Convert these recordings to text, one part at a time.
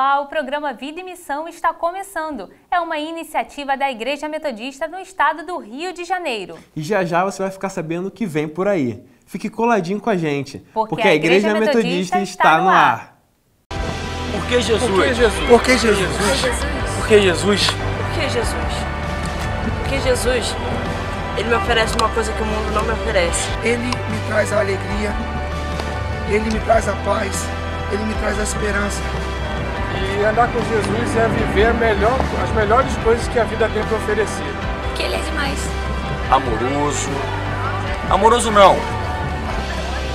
Olá, o programa Vida e Missão está começando. É uma iniciativa da Igreja Metodista no estado do Rio de Janeiro. E já já você vai ficar sabendo o que vem por aí. Fique coladinho com a gente, porque a Igreja Metodista está no ar. Por que Jesus? Por que Jesus? Por que Jesus? Por que Jesus? Por que Jesus? Porque Jesus, Ele me oferece uma coisa que o mundo não me oferece. Ele me traz a alegria, Ele me traz a paz, Ele me traz a esperança. E andar com Jesus é viver as melhores coisas que a vida tem para oferecer. Porque Ele é demais. Amoroso. Amoroso não.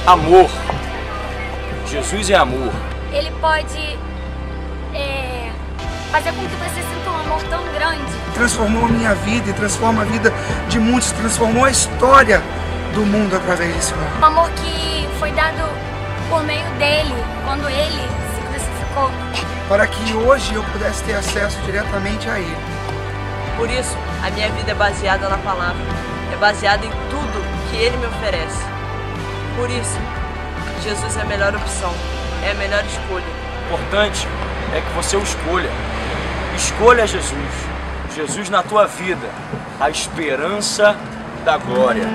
Amor. Jesus é amor. Ele pode fazer com que você sinta um amor tão grande. Transformou a minha vida e transforma a vida de muitos, transformou a história do mundo através desse amor. Um amor que foi dado por meio dele, quando ele se crucificou. Para que hoje eu pudesse ter acesso diretamente a ele. Por isso, a minha vida é baseada na palavra. É baseada em tudo que Ele me oferece. Por isso, Jesus é a melhor opção. É a melhor escolha. O importante é que você o escolha. Escolha Jesus. Jesus na tua vida. A esperança da glória.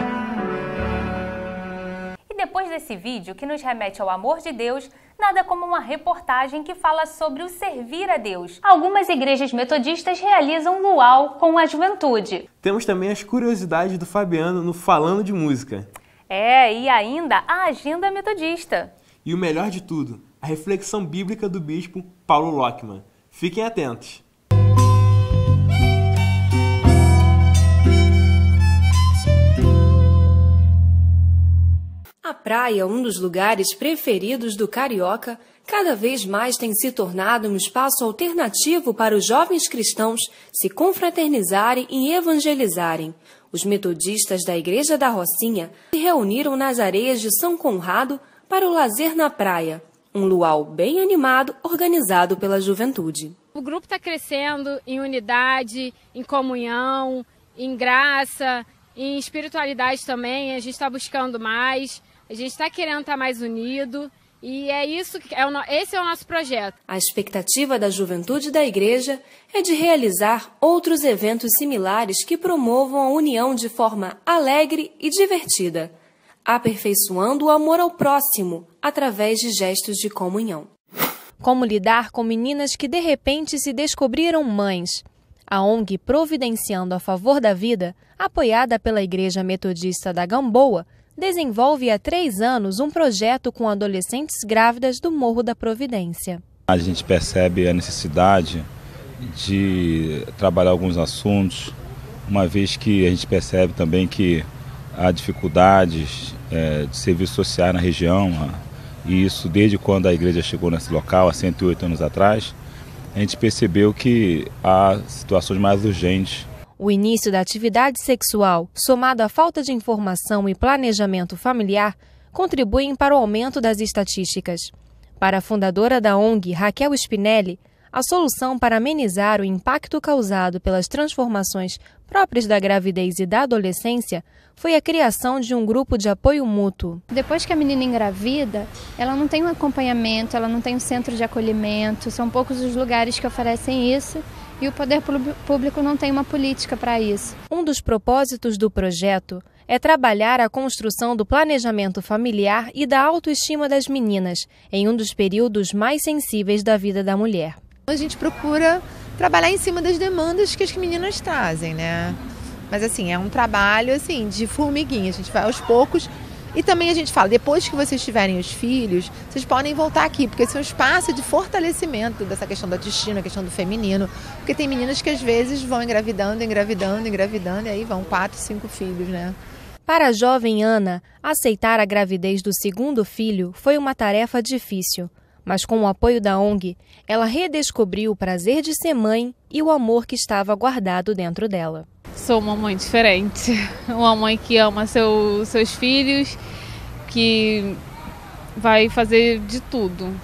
E depois desse vídeo que nos remete ao amor de Deus, nada como uma reportagem que fala sobre o servir a Deus. Algumas igrejas metodistas realizam luau com a juventude. Temos também as curiosidades do Fabiano no Falando de Música. E ainda a agenda metodista. E o melhor de tudo, a reflexão bíblica do bispo Paulo Lockman. Fiquem atentos. A praia, um dos lugares preferidos do carioca, cada vez mais tem se tornado um espaço alternativo para os jovens cristãos se confraternizarem e evangelizarem. Os metodistas da Igreja da Rocinha se reuniram nas areias de São Conrado para o lazer na praia, um luau bem animado organizado pela juventude. O grupo está crescendo em unidade, em comunhão, em graça, em espiritualidade também. A gente está buscando mais, a gente está querendo estar mais unido. E é isso, esse é o nosso projeto. A expectativa da juventude da igreja é de realizar outros eventos similares que promovam a união de forma alegre e divertida, aperfeiçoando o amor ao próximo através de gestos de comunhão. Como lidar com meninas que de repente se descobriram mães? A ONG Providenciando a Favor da Vida, apoiada pela Igreja Metodista da Gamboa, desenvolve há 3 anos um projeto com adolescentes grávidas do Morro da Providência. A gente percebe a necessidade de trabalhar alguns assuntos, uma vez que a gente percebe também que há dificuldades de serviços sociais na região, e isso desde quando a igreja chegou nesse local, há 108 anos atrás, a gente percebeu que há situações mais urgentes. O início da atividade sexual, somado à falta de informação e planejamento familiar, contribuem para o aumento das estatísticas. Para a fundadora da ONG, Raquel Spinelli, a solução para amenizar o impacto causado pelas transformações próprias da gravidez e da adolescência foi a criação de um grupo de apoio mútuo. Depois que a menina engravida, ela não tem um acompanhamento, ela não tem um centro de acolhimento, são poucos os lugares que oferecem isso. E o poder público não tem uma política para isso. Um dos propósitos do projeto é trabalhar a construção do planejamento familiar e da autoestima das meninas, em um dos períodos mais sensíveis da vida da mulher. A gente procura trabalhar em cima das demandas que as meninas trazem, né? Mas assim, é um trabalho assim, de formiguinha, a gente vai aos poucos. E também a gente fala, depois que vocês tiverem os filhos, vocês podem voltar aqui, porque esse é um espaço de fortalecimento dessa questão da autoestima, a questão do feminino. Porque tem meninas que às vezes vão engravidando, e aí vão 4, 5 filhos, né? Para a jovem Ana, aceitar a gravidez do 2º filho foi uma tarefa difícil. Mas com o apoio da ONG, ela redescobriu o prazer de ser mãe e o amor que estava guardado dentro dela. Sou uma mãe diferente, uma mãe que ama seus filhos, que vai fazer de tudo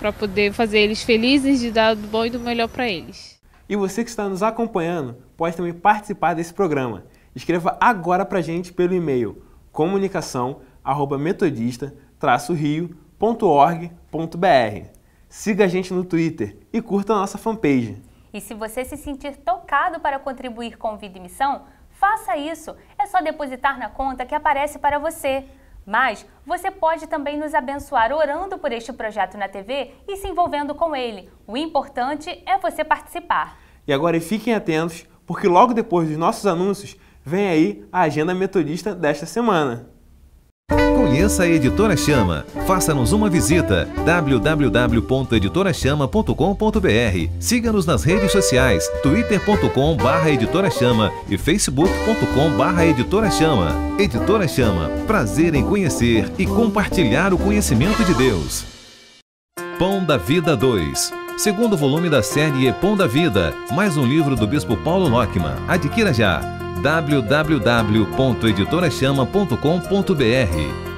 para poder fazer eles felizes, de dar do bom e do melhor para eles. E você que está nos acompanhando pode também participar desse programa. Escreva agora para a gente pelo e-mail comunicação@metodista-rio.org.br. siga a gente no Twitter e curta a nossa fanpage. E se você se sentir tocado para contribuir com Vida e Missão, faça isso. É só depositar na conta que aparece para você. Mas você pode também nos abençoar orando por este projeto na TV e se envolvendo com ele. O importante é você participar. E agora fiquem atentos, porque logo depois dos nossos anúncios, vem aí a agenda metodista desta semana. Conheça a Editora Chama. Faça-nos uma visita. www.editorachama.com.br. Siga-nos nas redes sociais, twitter.com/editorachama e facebook.com/editorachama. Editora Chama. Prazer em conhecer e compartilhar o conhecimento de Deus. Pão da Vida 2. Segundo volume da série Pão da Vida. Mais um livro do Bispo Paulo Lockman. Adquira já. www.editorachama.com.br.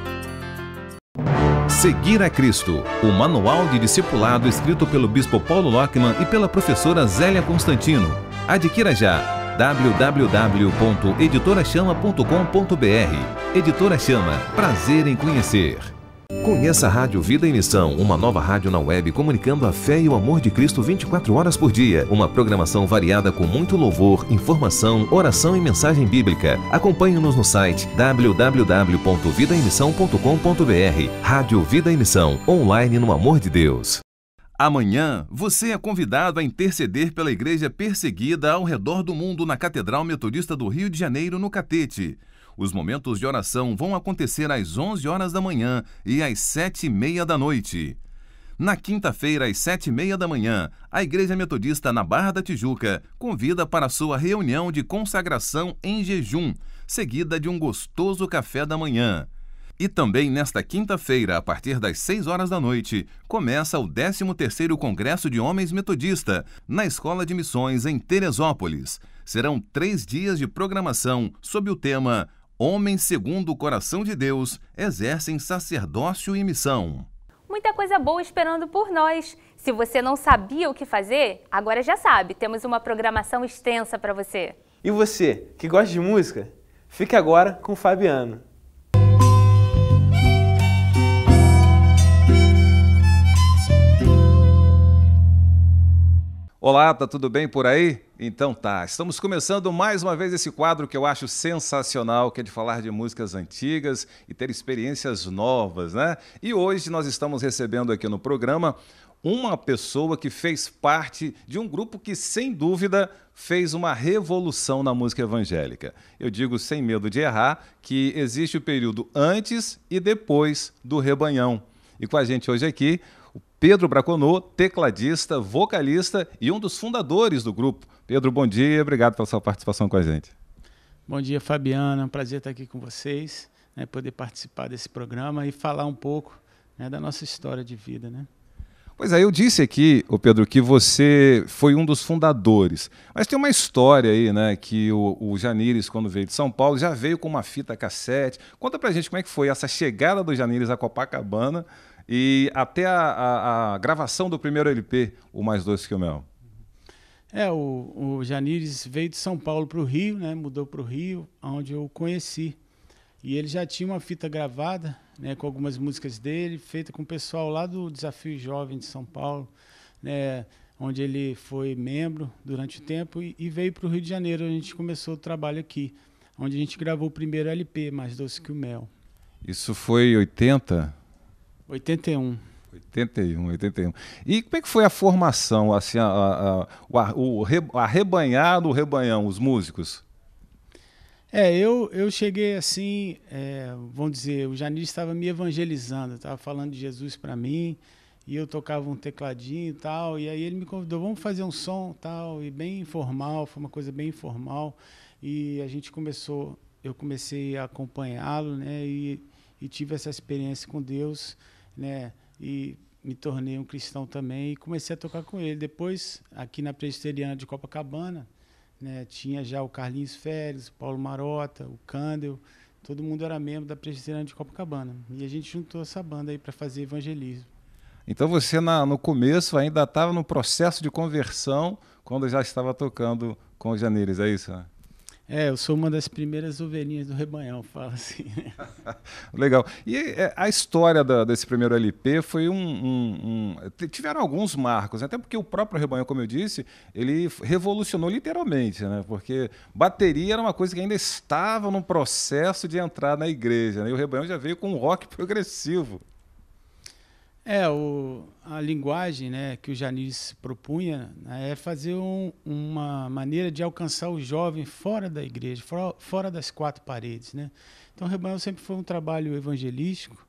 Seguir a Cristo, o manual de discipulado escrito pelo Bispo Paulo Lockman e pela professora Zélia Constantino. Adquira já. www.editorachama.com.br. Editora Chama, prazer em conhecer. Conheça a Rádio Vida em Missão, uma nova rádio na web comunicando a fé e o amor de Cristo 24 horas por dia. Uma programação variada com muito louvor, informação, oração e mensagem bíblica. Acompanhe-nos no site www.vidaemissão.com.br. Rádio Vida em Missão, online no amor de Deus. Amanhã, você é convidado a interceder pela igreja perseguida ao redor do mundo na Catedral Metodista do Rio de Janeiro, no Catete. Os momentos de oração vão acontecer às 11 horas da manhã e às 7h30 da noite. Na quinta-feira, às 7h30 da manhã, a Igreja Metodista na Barra da Tijuca convida para a sua reunião de consagração em jejum, seguida de um gostoso café da manhã. E também nesta quinta-feira, a partir das 6 horas da noite, começa o 13º Congresso de Homens Metodista, na Escola de Missões em Teresópolis. Serão 3 dias de programação sob o tema Homens segundo o coração de Deus exercem sacerdócio e missão. Muita coisa boa esperando por nós. Se você não sabia o que fazer, agora já sabe. Temos uma programação extensa para você. E você, que gosta de música? Fique agora com o Fabiano. Olá, tá tudo bem por aí? Então tá, estamos começando mais uma vez esse quadro que eu acho sensacional, que é de falar de músicas antigas e ter experiências novas, né? E hoje nós estamos recebendo aqui no programa uma pessoa que fez parte de um grupo que, sem dúvida, fez uma revolução na música evangélica. Eu digo sem medo de errar que existe o período antes e depois do Rebanhão. E com a gente hoje aqui, Pedro Braconô, tecladista, vocalista e um dos fundadores do grupo. Pedro, bom dia, obrigado pela sua participação com a gente. Bom dia, Fabiana, é um prazer estar aqui com vocês, né, poder participar desse programa e falar um pouco, né, da nossa história de vida, né? Pois é, eu disse aqui, Pedro, que você foi um dos fundadores, mas tem uma história aí, né, que o Janires, quando veio de São Paulo, já veio com uma fita cassete. Conta pra gente como é que foi essa chegada do Janires a Copacabana e até a gravação do primeiro LP, O Mais Doce que o Mel. O Janires veio de São Paulo para o Rio, né, mudou para o Rio, onde eu o conheci. E ele já tinha uma fita gravada, né, com algumas músicas dele, feita com o pessoal lá do Desafio Jovem de São Paulo, né, onde ele foi membro durante o tempo e veio para o Rio de Janeiro. A gente começou o trabalho aqui, onde a gente gravou o primeiro LP, Mais Doce que o Mel. Isso foi 80? 81. 81. E como é que foi a formação, assim, a rebanhar do Rebanhão, os músicos? Eu cheguei assim, vamos dizer, o Janires estava me evangelizando, estava falando de Jesus para mim, e eu tocava um tecladinho e tal, e aí ele me convidou, vamos fazer um som tal, e bem informal, foi uma coisa bem informal, e eu comecei a acompanhá-lo, né, e tive essa experiência com Deus, né, e me tornei um cristão também, e comecei a tocar com ele. Depois, aqui na Presbiteriana de Copacabana, né, tinha já o Carlinhos Férez, o Paulo Marota, o Candel, todo mundo era membro da Presbiteriana de Copacabana. E a gente juntou essa banda aí para fazer evangelismo. Então você, no começo, ainda estava no processo de conversão, quando já estava tocando com o Janires, é isso? Eu sou uma das primeiras ovelhinhas do rebanhão, fala assim. Legal. E a história desse primeiro LP foi tiveram alguns marcos, até porque o próprio rebanhão, como eu disse, ele revolucionou literalmente, né? Porque bateria era uma coisa que ainda estava no processo de entrar na igreja, né? E o rebanhão já veio com um rock progressivo. A linguagem, né, que o Janice propunha, né, é fazer uma maneira de alcançar o jovem fora da igreja, fora das quatro paredes, né? Então o Rebanhão sempre foi um trabalho evangelístico,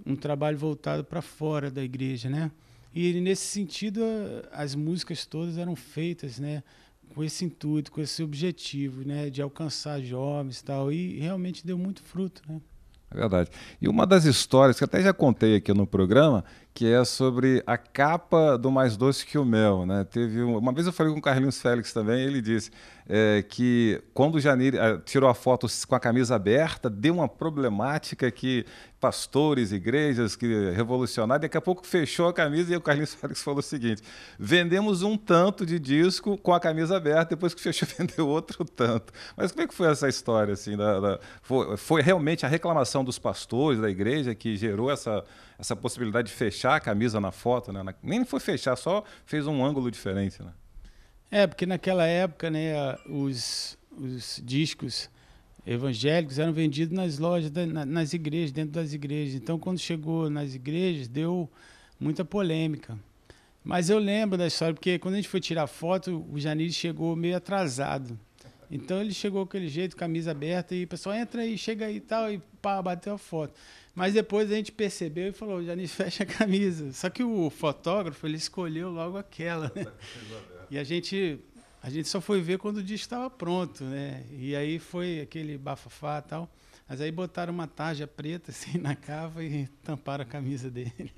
um trabalho voltado para fora da igreja, né? E nesse sentido as músicas todas eram feitas, né, com esse intuito, com esse objetivo, né, de alcançar jovens e tal, e realmente deu muito fruto, né? É verdade. E uma das histórias que até já contei aqui no programa, que é sobre a capa do Mais Doce que o Mel, né? Uma vez eu falei com o Carlinhos Félix também, ele disse que quando o Janir tirou a foto com a camisa aberta, deu uma problemática que pastores, igrejas, que revolucionários, daqui a pouco fechou a camisa e o Carlinhos Félix falou o seguinte: vendemos um tanto de disco com a camisa aberta, depois que fechou vendeu outro tanto. Mas como é que foi essa história? Assim, foi realmente a reclamação dos pastores da igreja que gerou essa possibilidade de fechar a camisa na foto, né? Nem foi fechar, só fez um ângulo diferente, né? Porque naquela época, né, os discos evangélicos eram vendidos nas lojas, nas igrejas, dentro das igrejas. Então, quando chegou nas igrejas, deu muita polêmica. Mas eu lembro da história, porque quando a gente foi tirar foto, o Janir chegou meio atrasado. Então, ele chegou com aquele jeito, camisa aberta, e o pessoal entra aí, chega aí e tal, e pá, bateu a foto. Mas depois a gente percebeu e falou: Janir, fecha a camisa. Só que o fotógrafo, ele escolheu logo aquela, né? E a gente só foi ver quando o disco estava pronto, né? E aí foi aquele bafafá e tal. Mas aí botaram uma tarja preta assim na cava e tamparam a camisa dele.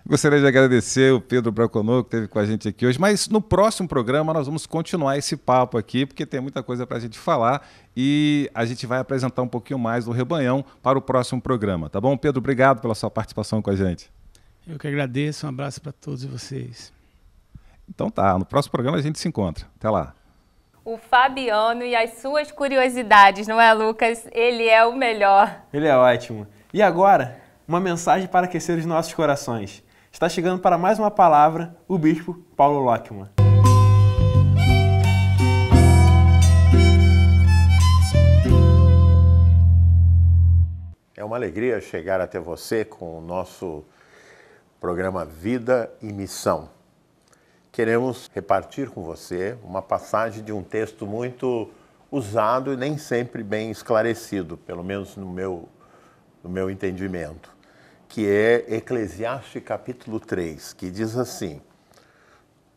Gostaria de agradecer o Pedro Braconô, que esteve com a gente aqui hoje, mas no próximo programa nós vamos continuar esse papo aqui, porque tem muita coisa para a gente falar e a gente vai apresentar um pouquinho mais do Rebanhão para o próximo programa, tá bom? Pedro, obrigado pela sua participação com a gente. Eu que agradeço, um abraço para todos vocês. Então tá, no próximo programa a gente se encontra. Até lá. O Fabiano e as suas curiosidades, não é, Lucas? Ele é o melhor. Ele é ótimo. E agora, uma mensagem para aquecer os nossos corações. Está chegando para mais uma palavra, o bispo Paulo Lockman. É uma alegria chegar até você com o nosso programa Vida e Missão. Queremos repartir com você uma passagem de um texto muito usado e nem sempre bem esclarecido, pelo menos no meu entendimento, que é Eclesiastes capítulo 3, que diz assim: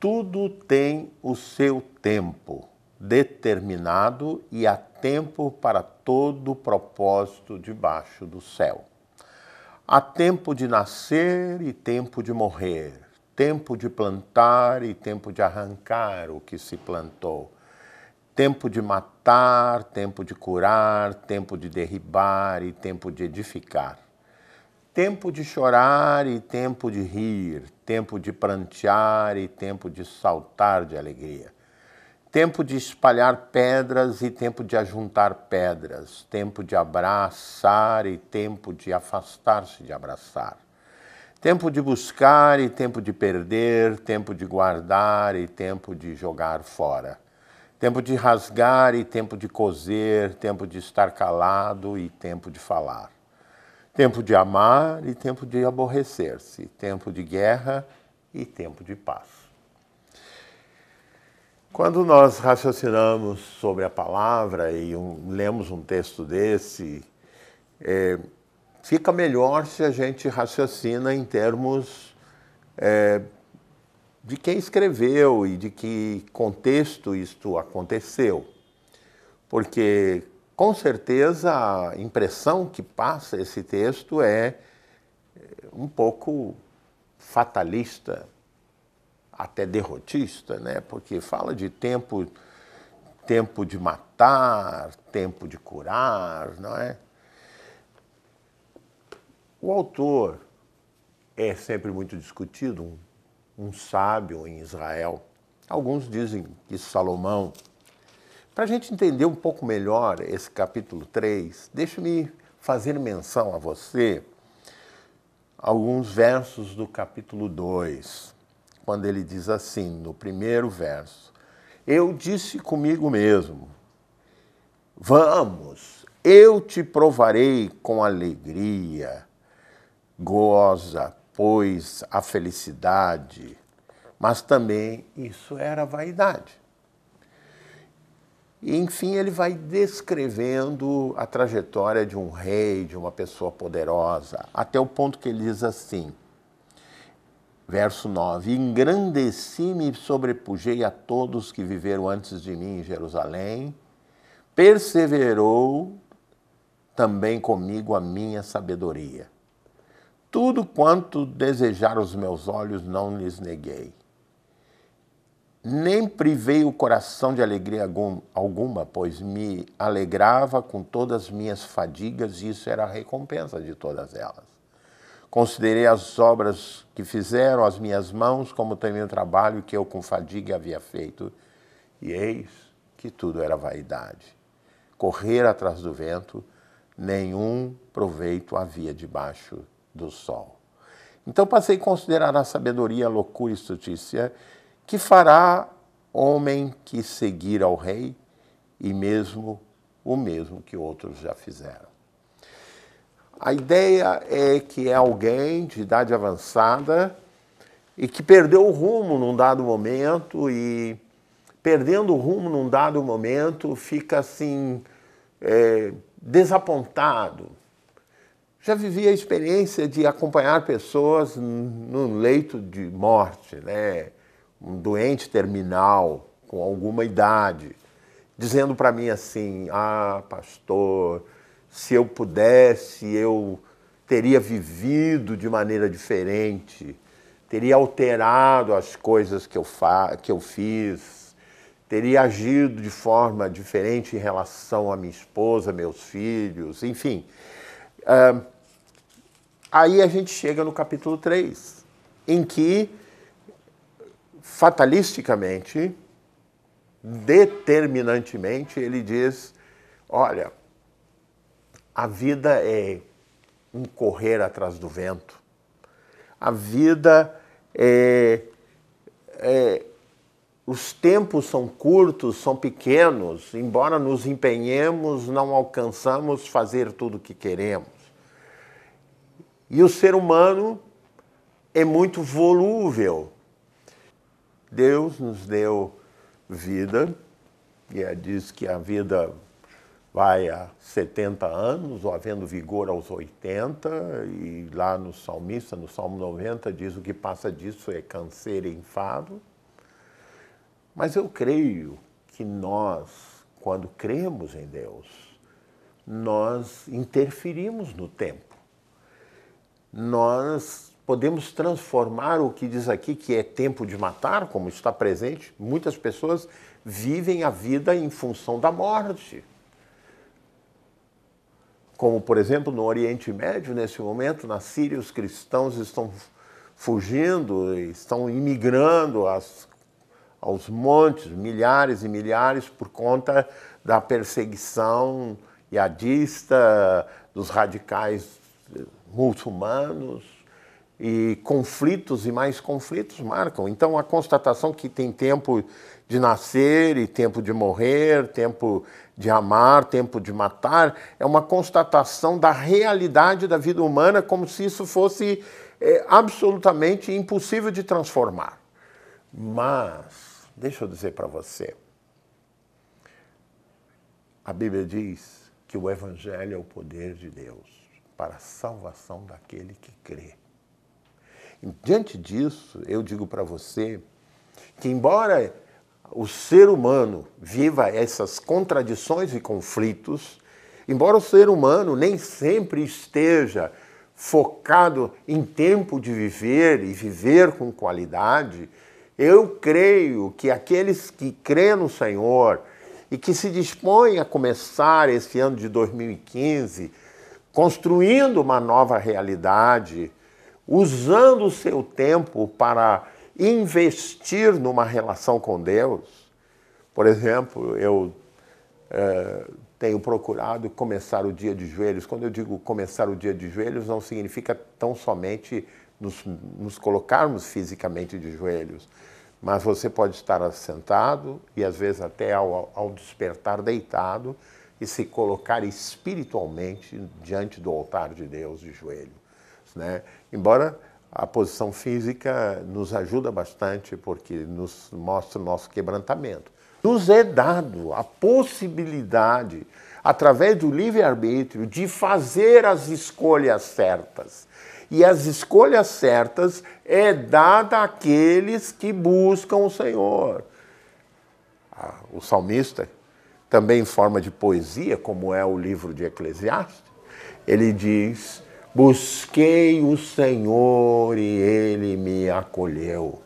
tudo tem o seu tempo determinado e há tempo para todo propósito debaixo do céu. Há tempo de nascer e tempo de morrer, tempo de plantar e tempo de arrancar o que se plantou, tempo de matar, tempo de curar, tempo de derribar e tempo de edificar, tempo de chorar e tempo de rir, tempo de prantear e tempo de saltar de alegria, tempo de espalhar pedras e tempo de ajuntar pedras, tempo de abraçar e tempo de afastar-se de abraçar, tempo de buscar e tempo de perder, tempo de guardar e tempo de jogar fora, tempo de rasgar e tempo de coser, tempo de estar calado e tempo de falar, tempo de amar e tempo de aborrecer-se, tempo de guerra e tempo de paz. Quando nós raciocinamos sobre a palavra e lemos um texto desse, fica melhor se a gente raciocina em termos de quem escreveu e de que contexto isto aconteceu. Porque, com certeza, a impressão que passa esse texto é um pouco fatalista, até derrotista, né? Porque fala de tempo de matar, tempo de curar, não é? O autor é sempre muito discutido, um sábio em Israel. Alguns dizem que Salomão, Para a gente entender um pouco melhor esse capítulo 3, deixe-me fazer menção a você alguns versos do capítulo 2, quando ele diz assim, no primeiro verso: eu disse comigo mesmo, vamos, eu te provarei com alegria, goza, pois, a felicidade, mas também isso era vaidade. E, enfim, ele vai descrevendo a trajetória de um rei, de uma pessoa poderosa, até o ponto que ele diz assim, verso 9, engrandeci-me e sobrepujei a todos que viveram antes de mim em Jerusalém, perseverou também comigo a minha sabedoria. Tudo quanto desejaram os meus olhos não lhes neguei. Nem privei o coração de alegria alguma, pois me alegrava com todas as minhas fadigas e isso era a recompensa de todas elas. Considerei as obras que fizeram as minhas mãos como também o trabalho que eu com fadiga havia feito. E eis que tudo era vaidade. Correr atrás do vento, nenhum proveito havia debaixo do sol. Então passei a considerar a sabedoria, a loucura e estultícia, que fará homem que seguir ao rei, e mesmo o mesmo que outros já fizeram. A ideia é que é alguém de idade avançada e que perdeu o rumo num dado momento e, perdendo o rumo num dado momento, fica assim, desapontado. Já vivi a experiência de acompanhar pessoas no leito de morte, né? Um doente terminal, com alguma idade, dizendo para mim assim, pastor, se eu pudesse, eu teria vivido de maneira diferente, teria alterado as coisas que eu fiz, teria agido de forma diferente em relação à minha esposa, meus filhos, enfim. Aí a gente chega no capítulo 3, em que, fatalisticamente, determinantemente, ele diz, olha, a vida é um correr atrás do vento. A vida os tempos são curtos, são pequenos, embora nos empenhemos, não alcançamos fazer tudo o que queremos. E o ser humano é muito volúvel. Deus nos deu vida, e diz que a vida vai a 70 anos, ou havendo vigor aos 80, e lá no salmista, no Salmo 90, diz o que passa disso é canseiro e enfado. Mas eu creio que nós, quando cremos em Deus, nós interferimos no tempo. Nós podemos transformar o que diz aqui que é tempo de matar, como está presente. Muitas pessoas vivem a vida em função da morte. Como, por exemplo, no Oriente Médio, nesse momento, na Síria, os cristãos estão fugindo, estão imigrando aos montes, milhares e milhares, por conta da perseguição jihadista, dos radicais muçulmanos, e conflitos e mais conflitos marcam. Então, a constatação que tem tempo de nascer e tempo de morrer, tempo de amar, tempo de matar, é uma constatação da realidade da vida humana, como se isso fosse absolutamente impossível de transformar. Mas, deixa eu dizer para você, a Bíblia diz que o Evangelho é o poder de Deus para a salvação daquele que crê. E, diante disso, eu digo para você que, embora o ser humano viva essas contradições e conflitos, embora o ser humano nem sempre esteja focado em tempo de viver e viver com qualidade, eu creio que aqueles que crêem no Senhor e que se dispõem a começar esse ano de 2015 construindo uma nova realidade, usando o seu tempo para investir numa relação com Deus. Por exemplo, eu tenho procurado começar o dia de joelhos. Quando eu digo começar o dia de joelhos, não significa tão somente nos colocarmos fisicamente de joelhos, mas você pode estar sentado e às vezes até ao despertar deitado e se colocar espiritualmente diante do altar de Deus de joelho, né? Embora a posição física nos ajuda bastante porque nos mostra o nosso quebrantamento. Nos é dado a possibilidade, através do livre-arbítrio, de fazer as escolhas certas. E as escolhas certas é dada àqueles que buscam o Senhor. O salmista, também em forma de poesia, como é o livro de Eclesiastes, ele diz: busquei o Senhor e Ele me acolheu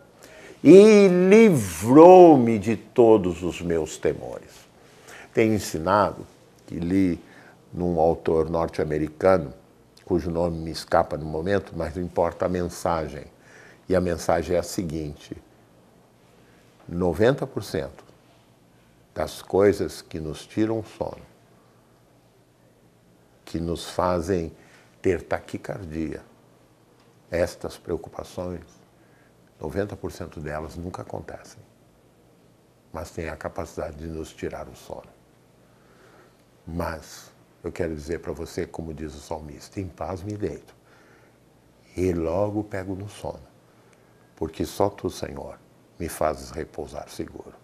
e livrou-me de todos os meus temores. Tenho ensinado, que li num autor norte-americano, cujo nome me escapa no momento, mas não importa a mensagem. E a mensagem é a seguinte: 90% das coisas que nos tiram o sono, que nos fazem ter taquicardia, estas preocupações, 90% delas nunca acontecem, mas têm a capacidade de nos tirar o sono. Mas eu quero dizer para você, como diz o salmista, em paz me deito e logo pego no sono, porque só Tu, Senhor, me fazes repousar seguro.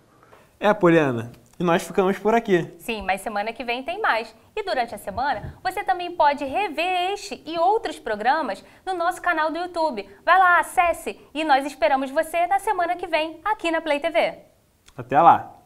Poliana, e nós ficamos por aqui. Sim, mas semana que vem tem mais. E durante a semana, você também pode rever este e outros programas no nosso canal do YouTube. Vai lá, acesse e nós esperamos você na semana que vem aqui na Play TV. Até lá!